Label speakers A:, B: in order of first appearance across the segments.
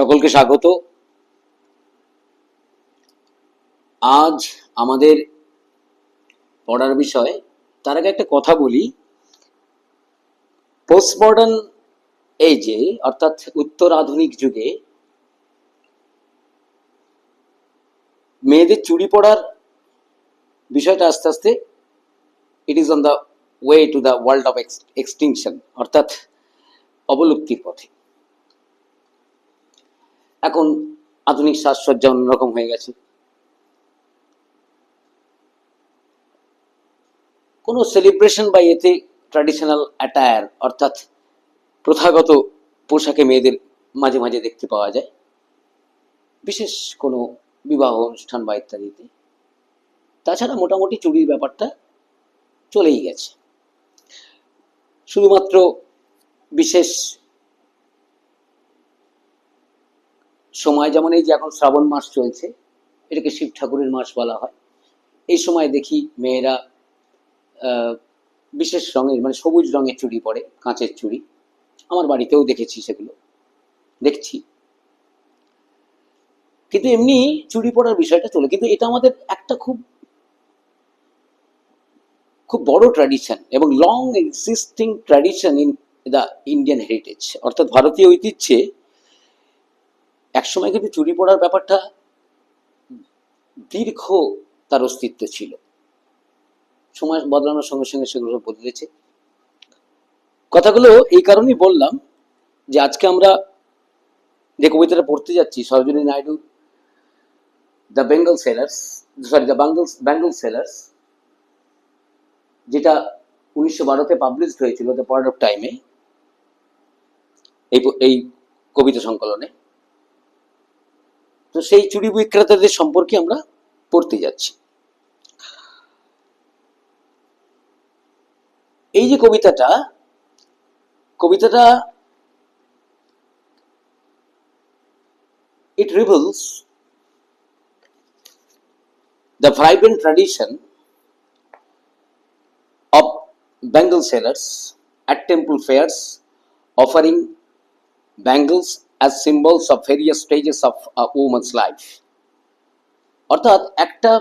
A: সকলকে স্বাগত। আজ আমাদের পড়ার বিষয়, তার আগে একটা কথা বলি। পোস্টমডার্ন এজে অর্থাৎ উত্তর আধুনিক যুগে মেয়েদের চুড়ি পরার বিষয়টা আস্তে আস্তে it is on the way to the world of extinction, অর্থাৎ অবলুপ্তির পথে। এখন আধুনিক সাজসজ্জা অন্যরকম হয়ে গেছে। কোনো সেলিব্রেশন বা এতে ট্র্যাডিশনাল অ্যাটায়ার অর্থাৎ প্রথাগত পোশাকে মেয়েদের মাঝে মাঝে দেখতে পাওয়া যায়, বিশেষ কোনো বিবাহ অনুষ্ঠান বা ইত্যাদিতে। তাছাড়া মোটামুটি চুড়ির ব্যাপারটা চলেই গেছে। শুধুমাত্র বিশেষ সময়, যেমন এই যে এখন শ্রাবণ মাস চলছে, এটাকে শিব ঠাকুরের মাস বলা হয়। এই সময় দেখি মেয়েরা বিশেষ রঙের, মানে সবুজ রঙের চুড়ি পরে, কাঁচের চুড়ি। আমার বাড়িতেও দেখেছি, সেগুলো দেখছি। কিন্তু এমনি চুড়ি পরার বিষয়টা চলে, কিন্তু এটা আমাদের একটা খুব খুব বড় ট্র্যাডিশন এবং long existing tradition in the Indian heritage, অর্থাৎ ভারতীয় ঐতিহ্যে একসময় কিন্তু চুড়ি পরার ব্যাপারটা দীর্ঘ তার অস্তিত্ব ছিল। সময় বদলানোর সঙ্গে সঙ্গে সেগুলো বদলেছে। কথাগুলো এই কারণেই বললাম যে আজকে আমরা যে কবিতাটা পড়তে যাচ্ছি, Sarojini Naidu the bangle sellers, the bangle sellers, যেটা 1912-তে পাবলিশড হয়েছিল দ্য পয়েন্ট অফ টাইমে, এই কবিতা সংকলনে। তো সেই চুড়ি বিক্রেতাদের সম্পর্কে আমরা পড়তে যাচ্ছি। এই যে কবিতাটা it reveals the vibrant tradition of bangle sellers at temple fairs, offering bangles as symbols of various stages of a woman's life. অর্থাৎ একটা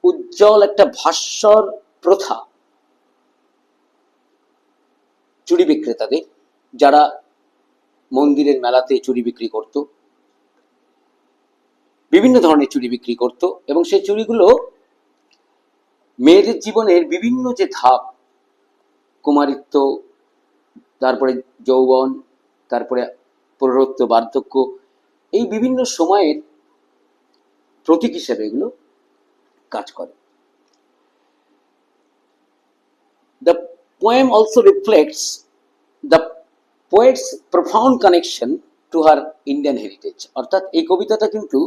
A: উজ্জ্বল, একটা ভাস্বর প্রথা চুড়ি বিক্রেতাদের, যারা মন্দিরের মেলাতে চুড়ি বিক্রি করত, বিভিন্ন ধরনের চুড়ি বিক্রি করত, এবং সেই চুড়িগুলো মেয়েদের জীবনের বিভিন্ন যে ধাপ, কুমারিত্ব, তারপরে যৌবন, তারপরে প্রৌঢ়ত্ব, বার্ধক্য, এই বিভিন্ন সময়ের প্রতীক হিসেবে এগুলো কাজ করে। The poem also reflects the poet's profound connection to her Indian heritage. অর্থাৎ এই কবিতাটা কিন্তু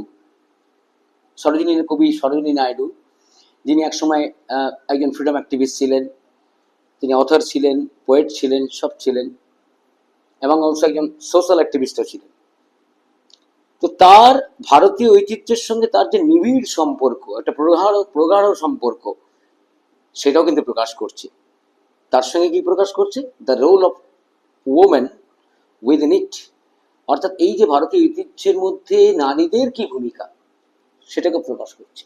A: কবি সরোজিনী নাইডু, যিনি একসময় একজন ফ্রিডম অ্যাক্টিভিস্ট ছিলেন, তিনি অথর ছিলেন, পোয়েট ছিলেন, সব ছিলেন, এবং অবশ্য একজন সোশ্যাল অ্যাক্টিভিস্টও ছিলেন। তো তার ভারতীয় ঐতিহ্যের সঙ্গে তার যে নিবিড় সম্পর্ক, একটা প্রগাঢ় সম্পর্ক, সেটাও কিন্তু প্রকাশ করছে। তার সঙ্গে কি প্রকাশ করছে? The role of women within it, অর্থাৎ এই যে ভারতীয় ঐতিহ্যের মধ্যে নারীদের কি ভূমিকা, সেটাকে প্রকাশ করছে।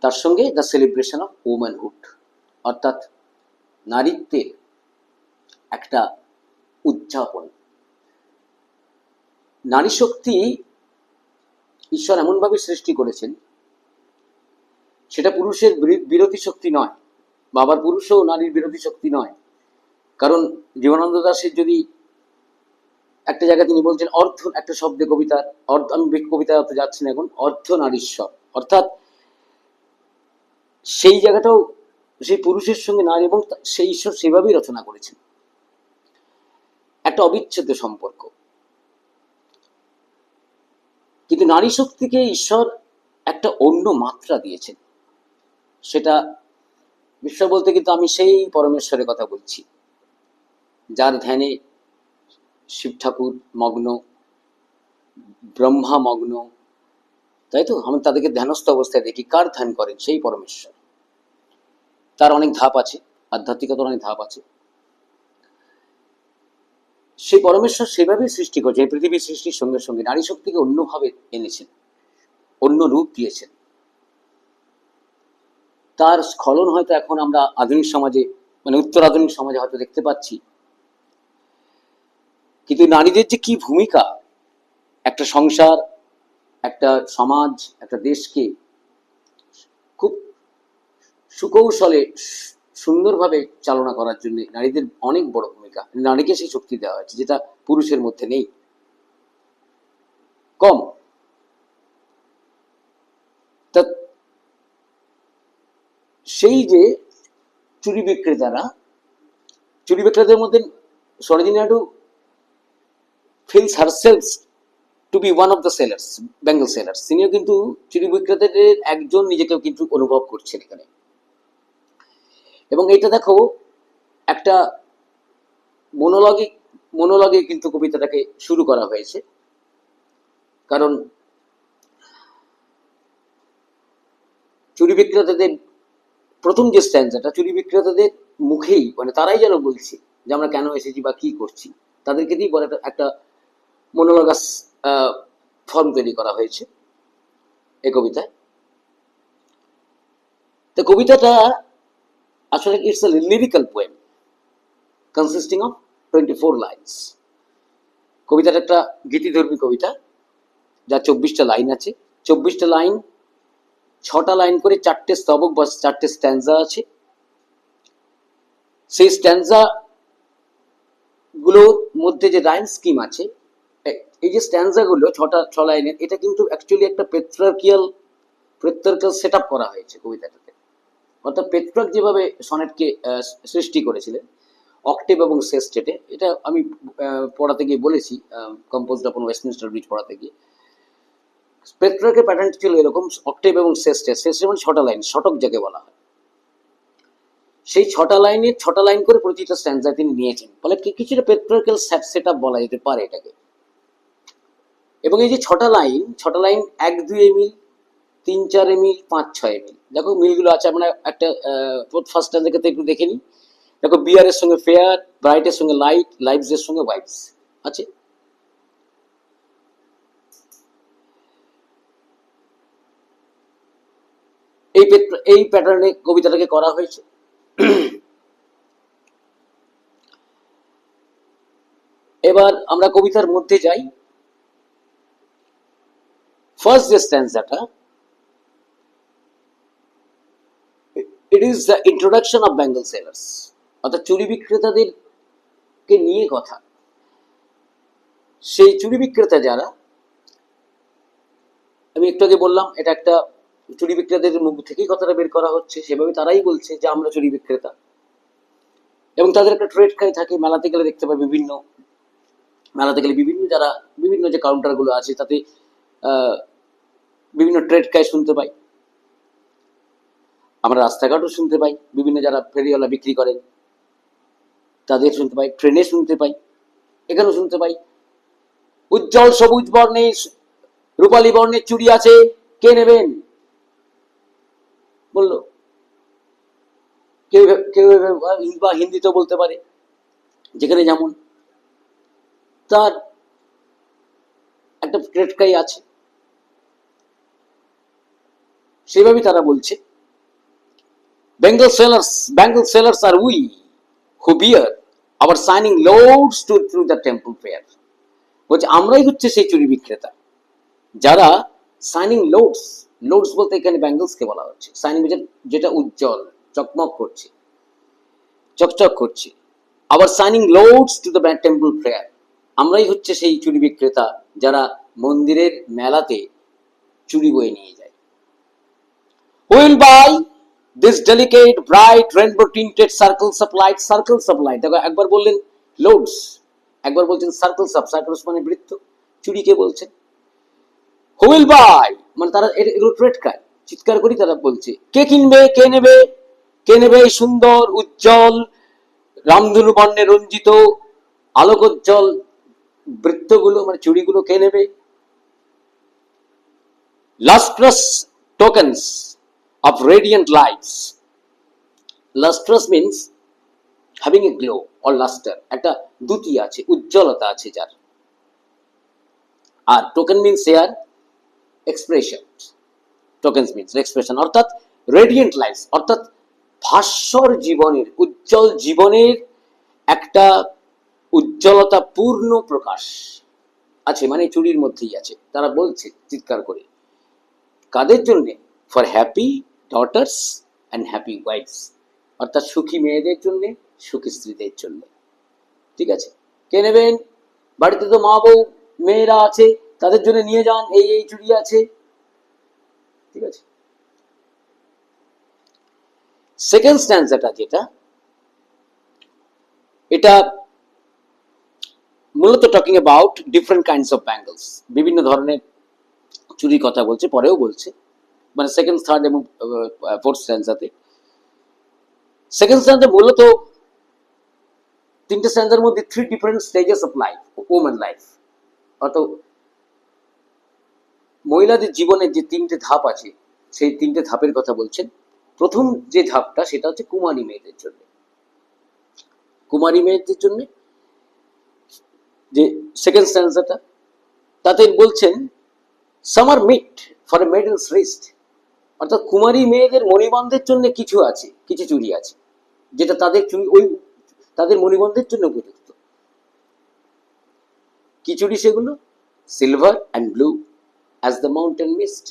A: তার সঙ্গে দ্য সেলিব্রেশন অফ ওম্যানহুড, অর্থাৎ নারীত্বের একটা উদযাপন। নারী শক্তি ঈশ্বর এমনভাবে সৃষ্টি করেছেন, সেটা পুরুষের বিরোধী শক্তি নয়, বা আবার পুরুষও নারীর বিরোধী শক্তি নয়। কারণ জীবনানন্দ দাশের যদি একটা জায়গায় তিনি বলছেন, অর্ধ, একটা শব্দে কবিতার অর্ধ, আমি কবিতায় অত যাচ্ছি না এখন, অর্ধ নারীশ্বর, অর্থাৎ সেই জায়গাটাও সেই পুরুষের সঙ্গে নারী, এবং সেই ঈশ্বর সেভাবেই রচনা করেছেন, একটা অবিচ্ছেদ্য সম্পর্ক। কিন্তু নারী শক্তিকে ঈশ্বর একটা অন্য মাত্রা দিয়েছেন। সেটা ঈশ্বর বলতে কিন্তু আমি সেই পরমেশ্বরের কথা বলছি, যার ধ্যানে শিব ঠাকুর মগ্ন, ব্রহ্মা মগ্ন, তাই তো? আমি তাদেরকে ধ্যানস্থ অবস্থায় দেখি। কার ধ্যান করেন? সেই পরমেশ্বর। তার অনেক ধাপ আছে, আধ্যাত্মিকতার অনেক ধাপ আছে। সেই পরমেশ্বর সেভাবেই সৃষ্টি করেছে, এই পৃথিবীর সৃষ্টির সঙ্গে সঙ্গে নারী শক্তিকে অন্যভাবে এনেছেন, অন্য রূপ দিয়েছেন। তার স্খলন হয়তো এখন আমরা আধুনিক সমাজে, মানে উত্তর আধুনিক সমাজে হয়তো দেখতে পাচ্ছি। কিন্তু নারীদের যে কি ভূমিকা একটা সংসার, একটা সমাজ, একটা দেশকে খুব সুকৌশলে সুন্দরভাবে চালনা করার জন্য নারীদের অনেক বড় ভূমিকা। নারীকে সেই শক্তি দেওয়া হয়েছে যেটা পুরুষের মধ্যে নেই, কম। তা সেই যে চুরি বিক্রেতাদের মধ্যে Sarojini Naidu feels herself to be one of the sellers, bangle sellers. তিনিও কিন্তু চুরি বিক্রেতাদের একজন নিজেকেও কিন্তু অনুভব করছেন এখানে। এবং এটা দেখো একটা মনোলগে কিন্তু কবিতাটাকে শুরু করা হয়েছে। কারণ চুরি বিক্রেতাদের প্রথম যে স্ট্যান্ডাটা, চুরি বিক্রেতাদের মুখেই, মানে তারাই যেন বলছে যে আমরা কেন এসেছি বা কি করছি, তাদেরকে দিয়ে বলে একটা মনোলগাস ফর্ম তৈরি করা হয়েছে এই কবিতায়। তো কবিতাটা আসলে it's a lyrical poem consisting of 24 lines. কবিতাটা একটা গীতিধর্মী কবিতা, যা 24টা লাইন আছে। 24টা লাইন, 6টা লাইন করে 4টে স্তবক বা 4টে স্ট্যান্জা আছে। সেই স্ট্যান্জা গুলোর মধ্যে যে রাইম স্কিম আছে, এই যে স্ট্যান্জা গুলো 6 লাইনের, এটা কিন্তু অ্যাকচুয়ালি একটা পেট্রার্কিয়াল সেট আপ করা হয়েছে কবিতাটাতে। অর্থাৎ পেট্রার্ক যেভাবে সনেটকে সৃষ্টি করেছিলেন অক্টেভ এবং সেস্টেটে, এটা আমি পড়াতে গিয়ে বলেছি, কম্পোজড আপন ওয়েস্টমিনস্টার ব্রিজ পড়াতে গিয়ে। পেট্রার্কের প্যাটার্নটি ছিল এরকম, অক্টেভ এবং সেস্টে মানে 6টা লাইন, শতক যাকে বলা হয়। সেই 6টা লাইনে 6টা লাইন করে প্রতিটা স্ট্যান্জা তিনি নিয়েছেন, ফলে কিছুটা পেট্রার্কাল সেট আপ বলা যেতে পারে এটাকে। এবং এই যে 6টা লাইন 1-2 মিল, 3-4 মিল, 5-6 মিল। দেখো মিলগুলো আছে, আমরা একটা ফার্স্ট স্ট্যান্জাকে একটু দেখে নিই। দেখো বিয়ার এর সঙ্গে ফেয়ার, ব্রাইটের সঙ্গে লাইট, লাইভস এর সঙ্গে ওয়াইফস আছে। এই প্যাটার্নে কবিতাটাকে করা হয়েছে। এবার আমরা কবিতার মধ্যে যাই। ফার্স্ট যে স্ট্যান্জাটা, it is the introduction of Bengal sellers, অর্থাৎ চুরি বিক্রেতাদেরকে নিয়ে কথা। সেই চুরি বিক্রেতা যারা, আমি একটু আগে বললাম এটা একটা চুরি বিক্রেতাদের মুখ থেকেই কথাটা বের করা হচ্ছে, সেভাবে তারাই বলছে যে আমরা চুরি বিক্রেতা। এবং তাদের একটা ট্রেড খাই থাকে, মেলাতে গেলে দেখতে পাই, বিভিন্ন যে কাউন্টার গুলো আছে তাতে বিভিন্ন ট্রেড খাই শুনতে পাই। আমরা রাস্তাঘাটও শুনতে পাই, বিভিন্ন যারা ফেরিওয়ালা বিক্রি করেন তাদের শুনতে পাই, ট্রেনে শুনতে পাই, এখানেও শুনতে পাই। উজ্জ্বল সবুজ বর্ণের, রূপালী বর্ণের চুড়ি আছে, কে নেবেন বললো। কেউ কেউ বা হিন্দিতেও বলতে পারে, যেখানে যেমন তার একটা ট্রেডকাই আছে, সেভাবেই তারা বলছে Bengal sailors are we who bear our shining loads through the temple fair. বলছে আমরাই হচ্ছে সেই চুরি বিক্রেতা যারা শাইনিং লোডস বলতে এখানে ব্যাঙ্গলসকে বলা হচ্ছে। শাইনিং যেটা উজ্জ্বল, চকমক করছে, চকচক করছে। আবার shining loads to the temple fair, আমরাই হচ্ছে সেই চুরি বিক্রেতা যারা মন্দিরের মেলাতে চুরি বয়ে নিয়ে যায়। Will buy this delicate bright rainbow tinted circles of light, দেখো একবার বললেন লোডস, একবার বলছেন সার্কলস মানে বৃত্ত, চুরিকে বলছেন। Who will buy, মানে তারা এগুলো ট্রেড খায়, চিৎকার করি তারা বলছে কে কিনবে, কে নেবে এই সুন্দর উজ্জ্বল রামধনু বর্ণে রঞ্জিত আলোকোজ্জ্বল বৃত্তগুলো, মানে চুড়িগুলো কে নেবে। Lustrous tokens of radiant lights. Lustrous means having a glow or lustre, একটা দ্যুতি আছে, উজ্জ্বলতা আছে যার। আর token means here expression, tokens means expression, অর্থাৎ রেডিয়েন্ট লাইফ, অর্থাৎ ভাস্বর জীবনের, উজ্জ্বল জীবনের একটা উজ্জ্বলতা পূর্ণ প্রকাশ আছে, মানে চুরির মধ্যেই আছে। তারা বলছে চিৎকার করে, কাদের জন্য? For happy daughters and happy wife's, অর্থাৎ সুখী মেয়েদের জন্য, সুখী স্ত্রীদের জন্য। ঠিক আছে, কে নেবেন? বাড়িতে তো মা বউ মেয়েরা আছে, তাদের জন্য নিয়ে যান, এই এই চুড়ি আছে। ঠিক আছে, সেকেন্ড স্ট্যান্সাটা যেটা, এটা মূলত talking about different kinds of bangles, বিভিন্ন ধরনের চুরির কথা বলছে, পরেও বলছে, মানে সেকেন্ড, থার্ড এবং ফোর্থ স্ট্যান্সাতে। সেকেন্ড স্ট্যান্সা মূলত তিনটে স্ট্যান্সার মধ্যে three different stages of life, women life, অর্থাৎ মহিলাদের জীবনের যে তিনটে ধাপ আছে, সেই তিনটে ধাপের কথা বলছেন। প্রথম যে ধাপটা সেটা হচ্ছে কুমারী মেয়েদের জন্য। কুমারী মেয়েদের জন্য যে সেকেন্ড স্ট্যান্সাটা, তাতে বলছেন some are meet for a maiden's wrist, অর্থাৎ কুমারী মেয়েদের মণিবন্ধের জন্য কিছু আছে, কিছু চুড়ি আছে যেটা তাদের চুড়ি, ওই তাদের মণিবন্ধের জন্য উপযুক্ত। কি চুড়ি সেগুলো? Silver and blue as the mountain mist,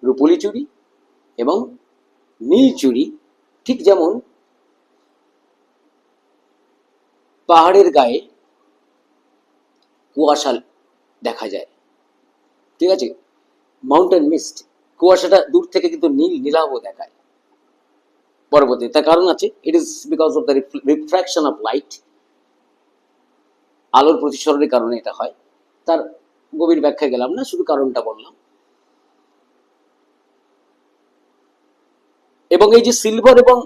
A: রূপলি চুড়ি এবং নীল চুড়ি, ঠিক যেমন পাহাড়ের গায়ে কুয়াশা দেখা যায়। ঠিক আছে, মাউন্টেন মিস্ট, কুয়াশাটা দূর থেকে কিন্তু নীল নীলাভ দেখায় পরবর্তী। তার কারণ আছে, it is because of the refraction of light, আলোর প্রতিসরণের কারণে এটা হয়। তার গভীর ব্যাখ্যা গেলাম না, শুধু কারণটা বললাম। এবং এই যে সিলভার এবং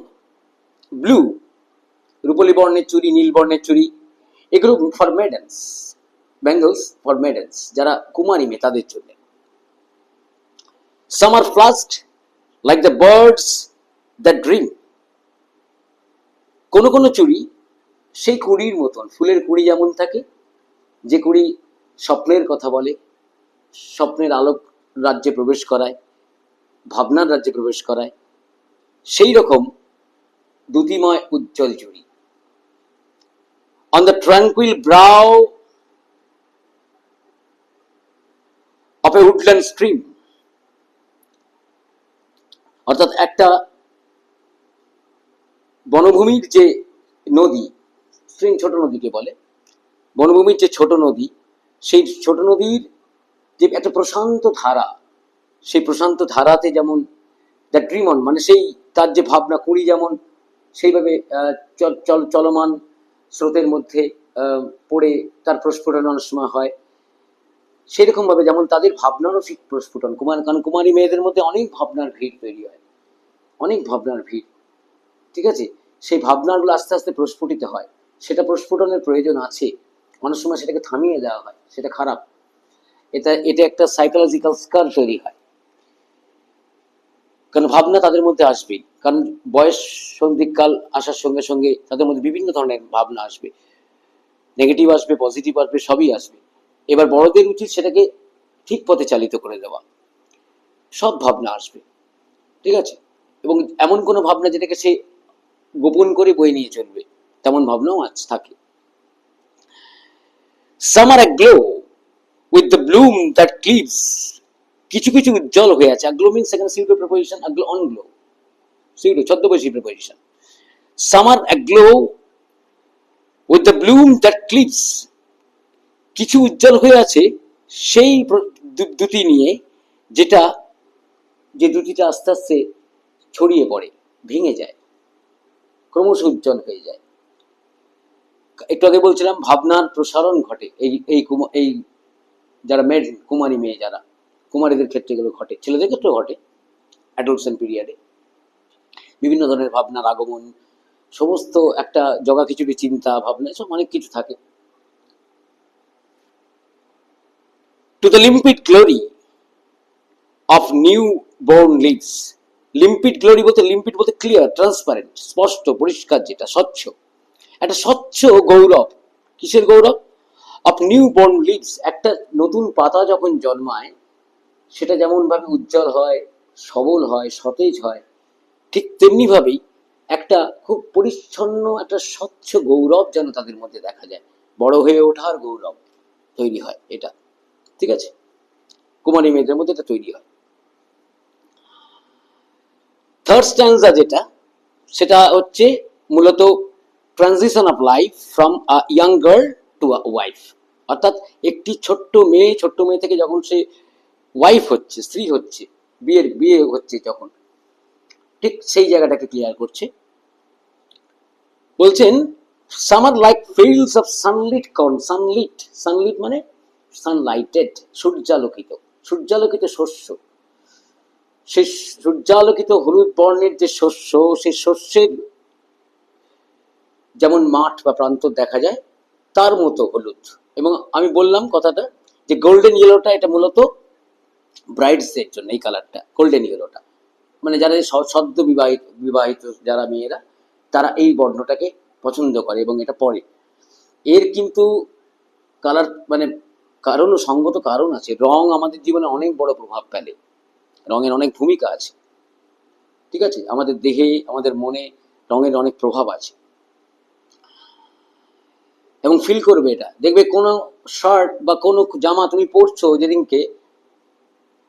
A: ব্লু, রূপলি বর্ণের চুড়ি, নীল বর্ণের চুড়ি, এগুলো for maidens, bangles for maidens, যারা কুমারী মেয়ে তাদের জন্য। Some are flushed like the birds that dream, কোন কোন চুড়ি সেই কুড়ির মতন, ফুলের কুড়ি যেমন থাকে, যে কুড়ি স্বপ্নের কথা বলে, স্বপ্নের আলোক রাজ্যে প্রবেশ করায়, ভাবনার রাজ্যে প্রবেশ করায়, সেই রকম দ্যুতিময় উজ্জ্বল চুড়ি। On the tranquil brow of A woodland stream, অর্থাৎ একটা বনভূমির যে নদী, স্ট্রিম ছোট নদীকে বলে, বনভূমির যে ছোট নদী, সেই ছোট নদীর যে একটা প্রশান্ত ধারা, সেই প্রশান্ত ধারাতে যেমন দ্য ড্রিম অন, মানে সেই তার যে ভাবনা, কুড়ি যেমন সেইভাবে চলমান স্রোতের মধ্যে পড়ে তার প্রস্ফুটন অনেক সময় হয়, সেরকম ভাবে যেমন তাদের ভাবনারও ঠিক প্রস্ফুটন। কারণ কুমারী মেয়েদের মধ্যে অনেক ভাবনার ভিড় তৈরি হয়, অনেক ভাবনার ভিড়। ঠিক আছে, সেই ভাবনাগুলো আস্তে আস্তে প্রস্ফুটিত হয়, সেটা প্রস্ফুটনের প্রয়োজন আছে, অনেক সময় সেটাকে থামিয়ে দেওয়া হয়, সেটা খারাপ। এটা একটা সাইকোলজিক্যাল স্কার তৈরি হয়, কারণ ভাবনা তাদের মধ্যে আসবেই, কারণ বয়স সন্ধিকাল আসার সঙ্গে সঙ্গে তাদের মধ্যে বিভিন্ন ধরনের ভাবনা আসবে, নেগেটিভ আসবে, পজিটিভ আসবে, সবই আসবে। এবার বড়দের উচিত সেটাকে ঠিক পথে চালিত করে দেওয়া, সব ভাবনা আসবে। ঠিক আছে, এবং এমন কোনো ভাবনা যেটাকে সে গোপন করে বয়ে নিয়ে চলবে, তেমন ভাবনাও আজ থাকে। Some are aglow with the bloom that cleaves, কিছু কিছু উজ্জ্বল হয়ে আছে। আগ্লো মিন্স সেখানে pseudo preposition, aglow on glow, pseudo ছদ্মবেশী preposition. Some are aglow with the bloom that cleaves, কিছু উজ্জ্বল হয়ে আছে সেই দুটি নিয়ে, যেটা যে দুটিটা আস্তে আস্তে ছড়িয়ে পড়ে, ভেঙে যায়, ক্রমশ উজ্জ্বল হয়ে যায়। একটু আগে বলছিলাম ভাবনার প্রসারণ ঘটে এই এই এই যারা কুমারী মেয়ে, যারা কুমারীদের ক্ষেত্রে এগুলো ঘটে, ছেলেদের ক্ষেত্রেও ঘটে অ্যাডোলসেন্ট পিরিয়ডে। বিভিন্ন ধরনের ভাবনার আগমন, সমস্ত একটা জগা খিচুড়ি চিন্তা ভাবনা, সব অনেক কিছু থাকে। To the limpid glory of newborn leaves, limpid glory বলতে, লিম্পিড বলতে ক্লিয়ার, ট্রান্সপারেন্ট, স্পষ্ট, পরিষ্কার, যেটা স্বচ্ছ, একটা স্বচ্ছ গৌরব। কিসের গৌরব? Of newborn leaves. একটা নতুন পাতা যখন জন্মায় সেটা যেমন ভাবে উজ্জ্বল হয়, সবল হয়, সতেজ হয়, ঠিক তেমনি ভাবেই একটা খুব পরিচ্ছন্ন একটা স্বচ্ছ গৌরব যেন তাদের মধ্যে দেখা যায়, বড় হয়ে ওঠার গৌরব তৈরি হয় এটা। ঠিক আছে, কুমারী মেয়েদের মধ্যে এটা তৈরি হয়। থার্ড স্ট্যান্সা যেটা, সেটা হচ্ছে মূলত transition of life from a young girl to a wife. অর্থাৎ একটি ছোট্ট মেয়ে থেকে যখন সে ওয়াইফ হচ্ছে, স্ত্রী হচ্ছে, বিয়ে হচ্ছে যখন, ঠিক সেই জায়গাটাকে ক্লিয়ার করছে। বলছেন summer like fields of sunlit sunlit মানে সানলাইটেড, সূর্যালোকিত শস্য। সেই সূর্যালোকিত হলুদ বর্ণের যে শস্য, সেই শস্যের যেমন মাঠ বা প্রান্তর দেখা যায় তার মতো হলুদ। এবং আমি বললাম কথাটা যে গোল্ডেন ইয়েলোটা এটা মূলত ব্রাইডসদের জন্য, এই কালারটা গোল্ডেন ইয়েলোটা, মানে যারা সদ্য বিবাহিত যারা মেয়েরা তারা এই বর্ণটাকে পছন্দ করে এবং এটা পরে। এর কিন্তু কালার মানে সঙ্গত কারণ আছে। রং আমাদের জীবনে অনেক বড় প্রভাব ফেলে, রঙের অনেক ভূমিকা আছে। ঠিক আছে, আমাদের দেহে, আমাদের মনে রঙের অনেক প্রভাব আছে এবং ফিল করবে এটা। দেখবে কোনো শার্ট বা কোনো জামা তুমি পরছো যেদিনকে,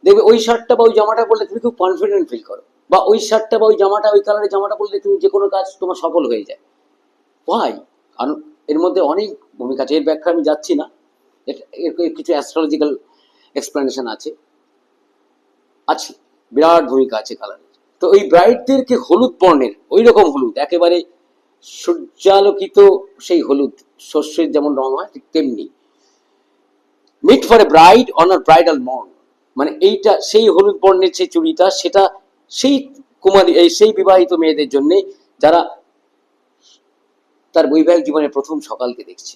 A: দেখবে ওই শার্টটা বা ওই জামাটা পরলে তুমি খুব কনফিডেন্ট ফিল করো, বা ওই শার্টটা বা ওই জামাটা, ওই কালারের জামাটা পরলে তুমি যে কোনো কাজ তোমার সফল হয়ে যায়। ওয়াই? কারণ এর মধ্যে অনেক ভূমিকা আছে, এর ব্যাখ্যা আমি যাচ্ছি না, এর কিছু অ্যাস্ট্রোলজিক্যাল এক্সপ্লেনেশন আছে, বিরাট ভূমিকা আছে কালারের। তো ওই ব্রাইডদেরকে হলুদ বর্ণের, ওই রকম হলুদ, একেবারে সূর্যালোকিত সেই হলুদ, শস্যের যেমন রং হয় ঠিক তেমনি। Meet for a bride on her bridal morn, মানে এইটা সেই হলুদ বর্ণের যে চুড়িটা, সেটা সেই কুমারী, সেই বিবাহিত মেয়েদের জন্য যারা তার বৈবাহিক জীবনের প্রথম সকালকে দেখছে,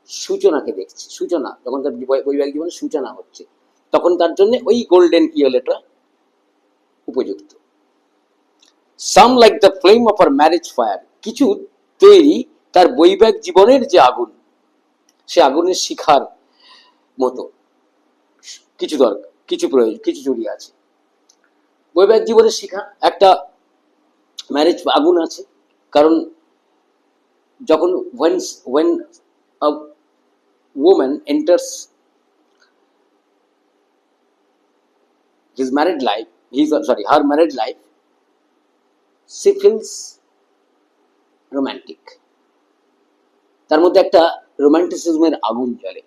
A: সূচনাকে দেখছে, সূচনা যখন তার বৈবাহিক জীবনের সূচনা হচ্ছে, তখন তার জন্য ওই গোল্ডেন ইয়েলোটা উপযুক্ত। Some like the flame of her marriage fire, কিছু তৈরি তার বৈবাহিক জীবনের যে আগুন, সে আগুনের শিখার মতো কিছু দরকার, কিছু প্রয়োজন, কিছু জড়িয়ে আছে। বৈবাহিক জীবনের শিখা একটা ম্যারেজ আগুন আছে, কারণ যখন when a woman enters her married life, she feels romantic, তার মধ্যে একটা রোমান্টিসিজমের আগুন জ্বলে।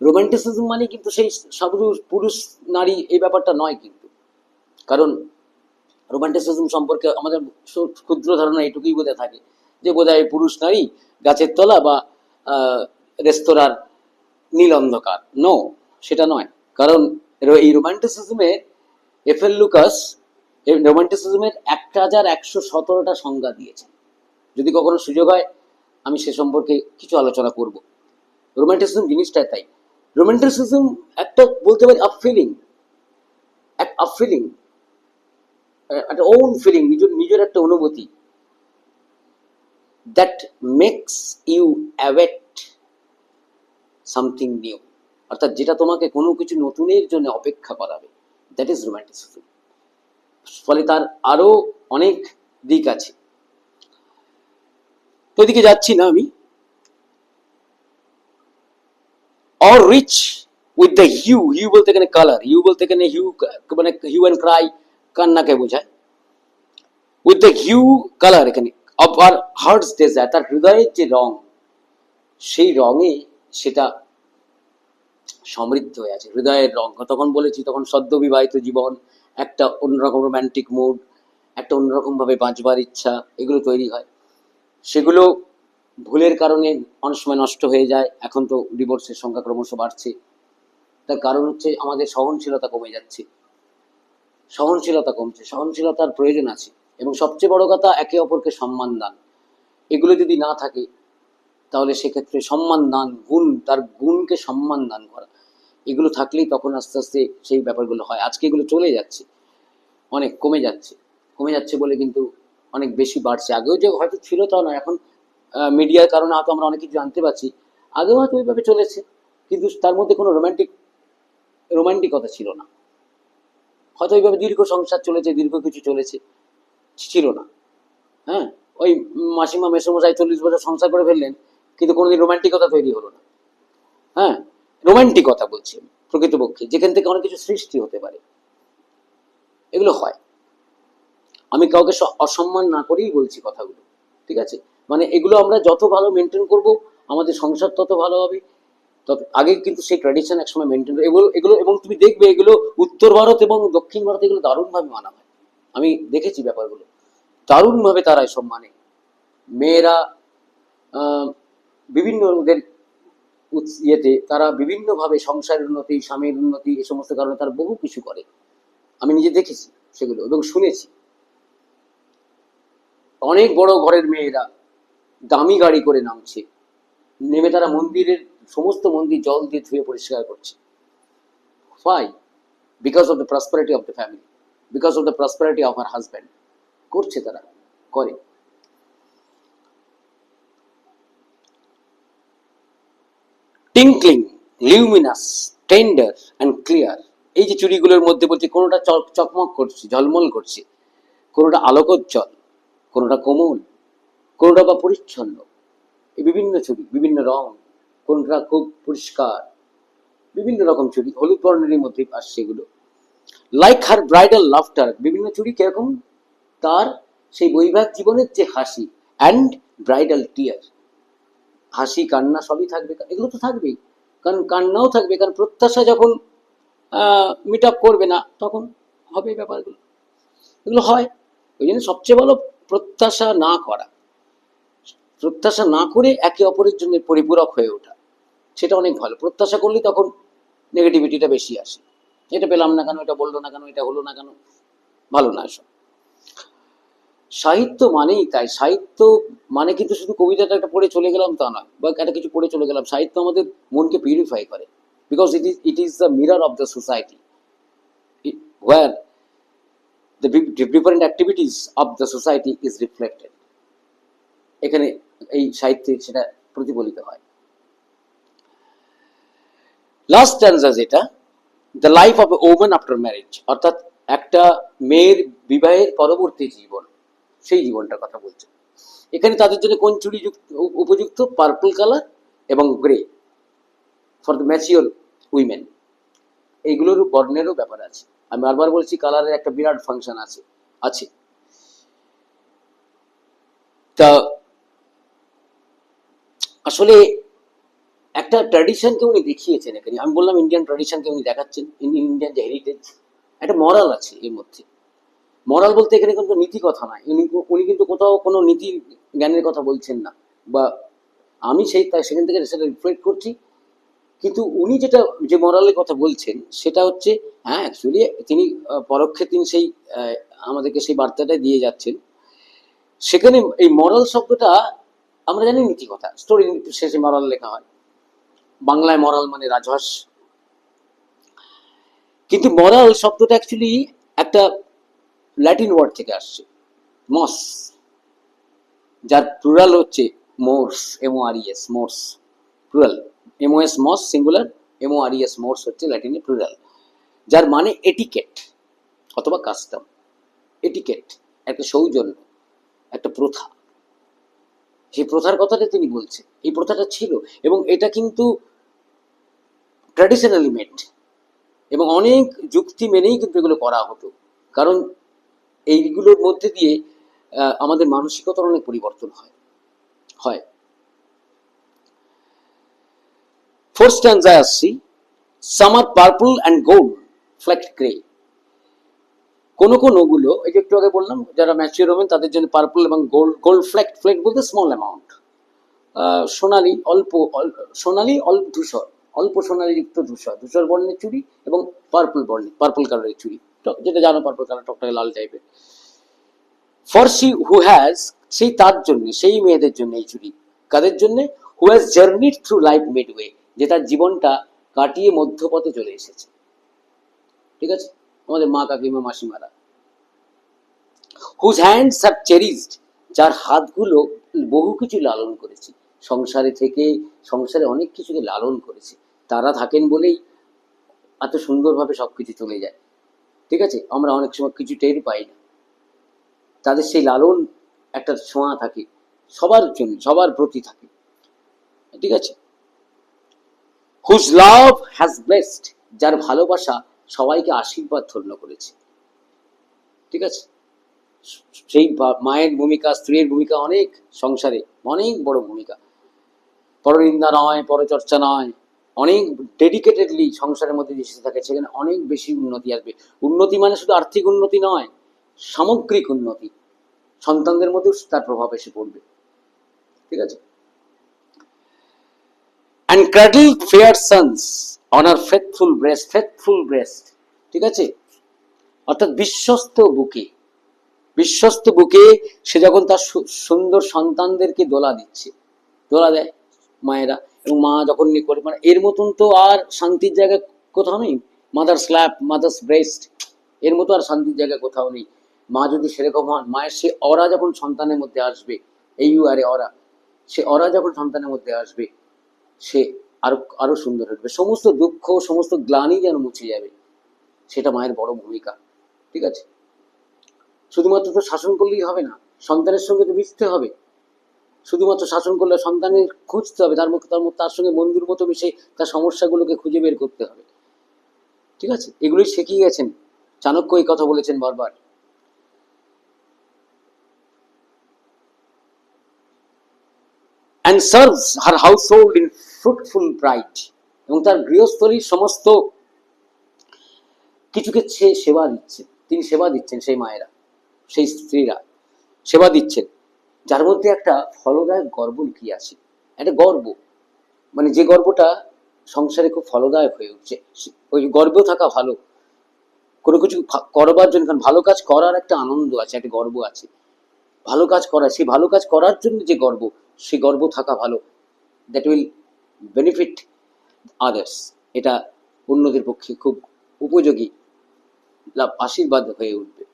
A: রোমান্টিসিজম মানে কিন্তু সেই সব পুরুষ নারী এই ব্যাপারটা নয় কিন্তু, কারণ রোমান্টিসিজম সম্পর্কে আমাদের ক্ষুদ্র ধারণা এটুকুই বোধহয় থাকে যে বোধহয় পুরুষ নারী গাছের তলা বা রেস্তোরাঁর নীল অন্ধকার। নো, সেটা নয়। কারণ এই রোমান্টিসিজমের এফএল লুকাস রোমান্টিসিজমের 1117টা সংজ্ঞা দিয়েছেন। যদি কখনো সুযোগ হয় আমি সে সম্পর্কে কিছু আলোচনা করব। রোমান্টিসিজম জিনিসটা তাই। রোমান্টিসিজম একটা বলতে পারি আপফিলিং, একটা ওন ফিলিং, নিজের একটা অনুভূতি, that makes you await something new, অর্থাৎ যেটা তোমাকে কোনো কিছু নতুনের জন্য অপেক্ষা করাবে, দ্যাট ইজ রোমান্টিসিজম। ফলে তার আরো অনেক দিক আছে, তো ওইদিকে যাচ্ছি না আমি। Or rich with the hue বলতে এখানে কালার, হিউ বলতে এখানে মানে হিউ অ্যান্ড ক্রাই, কান্নাকে বোঝায়। উইথ দ্য হিউ কালার এখানে অফ আর হার্টস ডেজায়ার, তার হৃদয়ের যে রং, সেই রঙে সেটা সমৃদ্ধ হয়ে আছে। হৃদয়ের রং তখন বলেছি, তখন সদ্য বিবাহিত জীবন, একটা অন্যরকম রোম্যান্টিক মুড, একটা অন্যরকম ভাবে বাঁচবার ইচ্ছা, এগুলো তৈরি হয়। সেগুলো ভুলের কারণে অনেক সময় নষ্ট হয়ে যায়। এখন তো ডিভোর্সের সংখ্যা ক্রমশ বাড়ছে, তার কারণ হচ্ছে আমাদের সহনশীলতা কমে যাচ্ছে, সহনশীলতা কমছে, সহনশীলতার প্রয়োজন আছে। এবং সবচেয়ে বড় কথা, একে অপরকে সম্মান দান, এগুলো যদি না থাকে তাহলে সেক্ষেত্রে সম্মান দান, তার গুণকে সম্মান দান করা, এগুলো থাকলেই তখন আস্তে আস্তে সেই ব্যাপারগুলো হয়। আজকে এগুলো চলে যাচ্ছে, অনেক কমে যাচ্ছে বলে কিন্তু অনেক বেশি বাড়ছে। আগেও যে হয়তো ছিল তা নয়, এখন মিডিয়ার কারণে হয়তো আমরা অনেক কিছু জানতে পারছি, আগেও হয়তো ওইভাবে চলেছে, কিন্তু তার মধ্যে কোনো রোমান্টিকতা ছিল না। হয়তো ওইভাবে দীর্ঘ সংসার চলেছে, দীর্ঘ কিছু চলেছে, ছিল না। হ্যাঁ, ওই মাসিমা মেসোমশাই 40 বছর সংসার করে ফেললেন, কিন্তু কোনোদিন রোমান্টিকতা তৈরি হলো না। হ্যাঁ, রোমান্টিকতা বলছি আমি, প্রকৃতপক্ষে যেখান থেকে অনেক কিছু সৃষ্টি হতে পারে, এগুলো হয়। আমি কাউকে অসম্মান না করেই বলছি কথাগুলো, ঠিক আছে? মানে এগুলো আমরা যত ভালো মেনটেন করব, আমাদের সংসার তত ভালো হবে। তত আগে কিন্তু সেই ট্র্যাডিশন একসময় মেনটেন, এগুলো এগুলো এবং তুমি দেখবে এগুলো উত্তর ভারত এবং দক্ষিণ ভারতে এগুলো দারুণভাবে মানা হয়। আমি দেখেছি ব্যাপারগুলো, দারুণভাবে তারা এসব মানে। মেয়েরা বিভিন্ন ওদের ইয়েতে তারা বিভিন্নভাবে সংসারের উন্নতি, স্বামীর উন্নতি, এই সমস্ত কারণে তারা বহু কিছু করে। আমি নিজে দেখেছি সেগুলো এবং শুনেছি। অনেক বড় ঘরের মেয়েরা দামি গাড়ি করে নামছে, নেমে তারা মন্দিরের সমস্ত মন্দির জল দিয়ে ধুয়ে পরিষ্কার করছে। Why? Because of the prosperity of the family, because of the prosperity of her husband. করছে তারা, করে। টিঙ্কলিং, লিউমিনাস, টেন্ডার অ্যান্ড ক্লিয়ার, এই যে চুড়িগুলোর মধ্যে বলছে কোনোটা চকমক করছে, ঝলমল করছে, কোনোটা আলোকোজ্জ্বল, কোনোটা কোমল, কোনোটা বা পরিচ্ছন্ন। এই বিভিন্ন চুড়ি, বিভিন্ন রং, কোনটা খুব পরিষ্কার, বিভিন্ন রকম চুড়ি, হলুদ বর্ণের মধ্যে আসছে এগুলো। লাইক হার ব্রাইডাল লাফটার, বিভিন্ন চুড়ি কিরকম, তার সেই বৈবাহিক জীবনের যে হাসি, অ্যান্ড ব্রাইডাল টিয়ার, হাসি কান্না সবই থাকবে, এগুলো তো থাকবেই, কারণ কান্নাও থাকবে, কারণ প্রত্যাশা যখন মিট আপ করবে না তখন হবে ব্যাপারগুলো, এগুলো হয়। ওই জন্য সবচেয়ে ভালো প্রত্যাশা না করা, প্রত্যাশা না করে একে অপরের জন্য পরিপূরক হয়ে ওঠা, সেটা অনেক ভালো। প্রত্যাশা করলে তখন নেগেটিভিটিটা বেশি আসে, এটা পেলাম না কেন, এটা বললো না কেন, এটা হলো না কেন, ভালো না এসব। সাহিত্য মানেই তাই, সাহিত্য মানে কিন্তু শুধু কবিতাটা একটা পড়ে চলে গেলাম তা নয়, বা একটা কিছু পড়ে চলে গেলাম। সাহিত্য আমাদের মনকে পিউরিফাই করে, because it is the mirror of the society, where the different activities of the society is reflected. এখানে এই সাহিত্যে সেটা প্রতিফলিত হয়। লাস্ট স্ট্যান্জা যেটা, the life of a woman after marriage, অর্থাৎ একটা মেয়ের বিবাহের পরবর্তী জীবন, সেই জীবনটার কথা বলছে। এখানে তাদের জন্য কোন চুড়ি উপযুক্ত? পার্পল কালার এবং grey, for the mature women. এইগুলোর বর্ণেরও ব্যাপার আছে। আমি বারবার বলছি, কালারের একটা বিরাট ফাংশন আছে আছে তা আসলে একটা ট্র্যাডিশনকে উনি দেখিয়েছেন এখানে। আমি বললাম ইন্ডিয়ান ট্র্যাডিশনকে উনি দেখাচ্ছেন, ইন্ডিয়ান যে হেরিটেজ, একটা মরাল আছে এর মধ্যে। মরাল বলতে এখানে কিন্তু নীতি কথা নয়, উনি কিন্তু কোথাও কোনো নীতি জ্ঞানের কথা বলছেন না, বা আমি সেখান থেকে সেটা রিফ্লেক্ট করছি। কিন্তু উনি যেটা যে মরালের কথা বলছেন সেটা হচ্ছে, হ্যাঁ অ্যাকচুয়ালি তিনি পরোক্ষে তিনি সেই আমাদেরকে সেই বার্তাটা দিয়ে যাচ্ছেন। সেখানে এই মরাল শব্দটা আমরা জানি নীতি কথা, স্টোরি শেষে মরাল লেখা হয়, বাংলায় মরাল মানে রাজহাঁস। কিন্তু মরাল শব্দটা অ্যাকচুয়ালি একটা ল্যাটিন ওয়ার্ড থেকে আসছে, মস, যার প্লুরাল হচ্ছে Morse, MORES, Morse plural, MOS মস সিঙ্গুলার, MORES মোর্স হচ্ছে ল্যাটিনে প্লুরাল, যার মানে এটিকেট অথবা কাস্টম। এটিকেট একটা সৌজন্য, একটা প্রথা, সেই প্রথার কথাটা তিনি বলছেন। এই প্রথাটা ছিল এবং এটা কিন্তু ট্র্যাডিশনালি মেড, এবং অনেক যুক্তি মেনেই কিন্তু এগুলো করা হতো, কারণ এইগুলোর মধ্যে দিয়ে আমাদের মানসিকতার অনেক পরিবর্তন হয়। ফোর্থ স্ট্যান্জায় আসছি, some are purple and gold flecked grey. কোনোগুলো এই যে একটু আগে বললাম, যারা ম্যাচিওর হবেন তাদের জন্য পার্পল এবং গোল্ড ফ্লেক্ট বলতে স্মল অ্যামাউন্ট, সোনালি সোনালি ধূসর, অল্প সোনালি যুক্ত ধূসর বর্ণের চুড়ি, এবং পার্পল কালারের চুড়ি, যেটা জানো পার্পল কালার টকটাকে লাল টাইপের। ফর শি হু হ্যাজ, সেই তার জন্য, সেই মেয়েদের জন্য এই চুড়ি। কাদের জন্য? Who has journeyed through life midway, যে তার জীবনটা কাটিয়ে মধ্যপথে চলে এসেছে, ঠিক আছে, আমাদের মা কাকিমা মাসিমারা। হুজ হ্যান্ডস হ্যাভ চেরিজড যার হাতগুলো বহু কিছু লালন করেছে, সংসারে অনেক কিছুকে লালন করেছে। তারা থাকেন বলেই এত সুন্দরভাবে সবকিছু চলে যায়। ঠিক আছে, আমরা অনেক সময় কিছু টের পাই না। তাদের সেই লালন একটা ছোঁয়া থাকে, সবার জন্য, সবার প্রতি থাকে। ঠিক আছে, হুজ লাভ হ্যাজ ব্লেসড, যার ভালোবাসা সবাইকে আশীর্বাদ ধন্য করেছে। ঠিক আছে, সেই মায়ের ভূমিকা, স্ত্রীর ভূমিকা অনেক সংসারে, অনেক বড় ভূমিকা। পরনিন্দা নয়, পরচর্চা নয়, অনেক ডেডিকেটেডলি সংসারের মধ্যে যে থাকে সেখানে অনেক বেশি উন্নতি আসবে। উন্নতি মানে শুধু আর্থিক উন্নতি নয়, সামগ্রিক উন্নতি, সন্তানদের মধ্যেও তার প্রভাব এসে পড়বে। ঠিক আছে, and cradle fair sons on her faithful breast, ঠিক আছে, অর্থাৎ বিশ্বস্ত বুকে সে যখন তার সুন্দর সন্তানদেরকে দোলা দেয় মায়েরা, এবং মা যখন করে, মানে এর মতন তো আর শান্তির জায়গা কোথাও নেই। মাদার্স ল্যাপ, মাদার্স ব্রেস্ট, এর মতো আর শান্তির জায়গা কোথাও নেই। মা যদি সেরকম হন, মায়ের সে অরা যখন সন্তানের মধ্যে আসবে, সে অরা যখন সন্তানের মধ্যে আসবে, সে আরো সুন্দর হবে। সমস্ত দুঃখ, সমস্ত গ্লানি যেন মুছে যাবে, সেটা মায়ের বড় ভূমিকা। ঠিক আছে, শুধুমাত্র তো শাসন করলেই হবে না, সন্তানের সঙ্গে তো মিশতে হবে। শুধুমাত্র শাসন করলে সন্তানের খুঁজতে হবে, তার সঙ্গে বন্ধুর মতো মিশে তার সমস্যাগুলোকে খুঁজে বের করতে হবে। ঠিক আছে, এগুলোই শিখিয়ে গেছেন চাণক্য, এই কথা বলেছেন বারবার। and serves her household in fruitful pride, এবং তার গৃহস্থলীর সমস্ত কিছুকে সে সেবা দিচ্ছে, তিনি সেবা দিচ্ছেন, সেই মায়েরা, সেই স্ত্রীরা সেবা দিচ্ছেন, যার মধ্যে একটা ফলদায়ক গর্ব লুকিয়ে আছে। একটা গর্ব, মানে যে গর্বটা সংসারে খুব ফলদায়ক হয়ে উঠছে, ওই গর্ব থাকা ভালো। কোনো কিছু করবার জন্য, কারণ ভালো কাজ করার একটা আনন্দ আছে, একটা গর্ব আছে। ভালো কাজ করা, সেই ভালো কাজ করার জন্য যে গর্ব, সেই গর্ব থাকা ভালো। দ্যাট উইল বেনিফিট আদার্স, এটা অন্যদের পক্ষে খুব উপযোগী, আশীর্বাদ হয়ে উঠবে।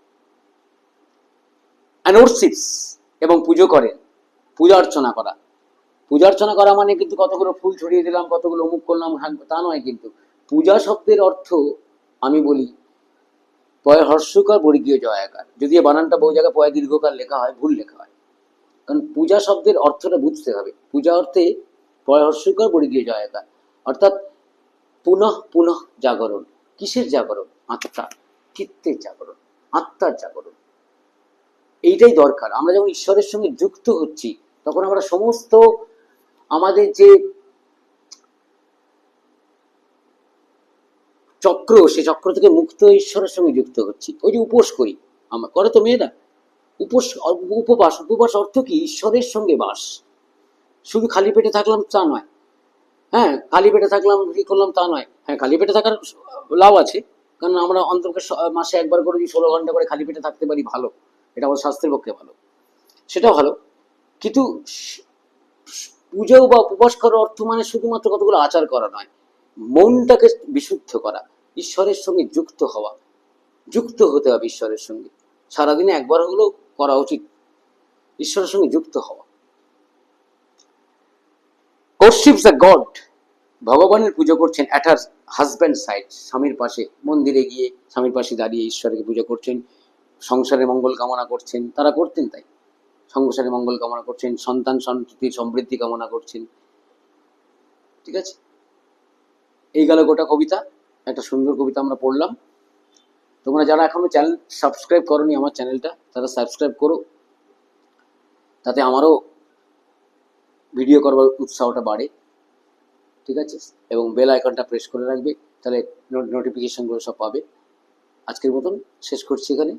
A: অ্যানোরশিপস, এবং পুজো করেন, পূজা অর্চনা করা মানে কিন্তু কতগুলো ফুল ছড়িয়ে দিলাম, কতগুলো অমুক করলাম, তা নয়। কিন্তু পূজা শব্দের অর্থ আমি বলি পয় হর্ষকার বর্গীয় জয়াকার, যদিও বানানটা বহু জায়গায় পয় দীর্ঘকার লেখা হয়, ভুল লেখা হয়। কারণ পূজা শব্দের অর্থটা বুঝতে হবে। পূজা অর্থে পয় হর্ষকার বর্গীয় জয়াকার, অর্থাৎ পুনঃ পুনঃ জাগরণ। কিসের জাগরণ? আত্মার, চিত্তের জাগরণ, আত্মার জাগরণ। এইটাই দরকার। আমরা যখন ঈশ্বরের সঙ্গে যুক্ত হচ্ছি, তখন আমরা সমস্ত আমাদের যে চক্র, সে চক্র থেকে মুক্ত ঈশ্বরের সঙ্গে যুক্ত হচ্ছি। ওই যে উপোস করি, আমরা করে তো মেয়েরা, উপবাস অর্থ কি? ঈশ্বরের সঙ্গে বাস। শুধু খালি পেটে থাকলাম তা নয়, হ্যাঁ, খালি পেটে থাকলাম কি করলাম তা নয়। হ্যাঁ, খালি পেটে থাকার লাভ আছে, কারণ আমরা অন্তত মাসে একবার করে যদি 16 ঘন্টা করে খালি পেটে থাকতে পারি, ভালো, এটা আমার স্বাস্থ্যের পক্ষে ভালো, সেটাও ভালো। কিন্তু পুজো বা উপবাস করার অর্থ মানে শুধুমাত্র কতগুলো আচার করা নয়, মনটাকে বিশুদ্ধ করা, ঈশ্বরের সঙ্গে যুক্ত হতে হবে ঈশ্বরের সঙ্গে। সারাদিনে একবার হলেও করা উচিত, ঈশ্বরের সঙ্গে যুক্ত হওয়া। worship the God, ভগবানের পুজো করছেন অ্যাট হার হাজব্যান্ড সাইড, স্বামীর পাশে, মন্দিরে গিয়ে স্বামীর পাশে দাঁড়িয়ে ঈশ্বরকে পুজো করছেন, সংসারে মঙ্গল কামনা করছেন। তারা করতেন তাই, সংসারে মঙ্গল কামনা করছেন, সন্তান সন্ততি সমৃদ্ধি কামনা করছেন। ঠিক আছে, এই গেল গোটা কবিতা, একটা সুন্দর কবিতা আমরা পড়লাম। তোমরা যারা এখনো চ্যানেল সাবস্ক্রাইব করোনি আমার চ্যানেলটা, তারা সাবস্ক্রাইব করো, তাতে আমারও ভিডিও করবার উৎসাহটা বাড়ে। ঠিক আছে, এবং বেল আইকনটা প্রেস করে রাখবে, তাহলে নোটিফিকেশনগুলো সব পাবে। আজকের মতন শেষ করছি এখানে।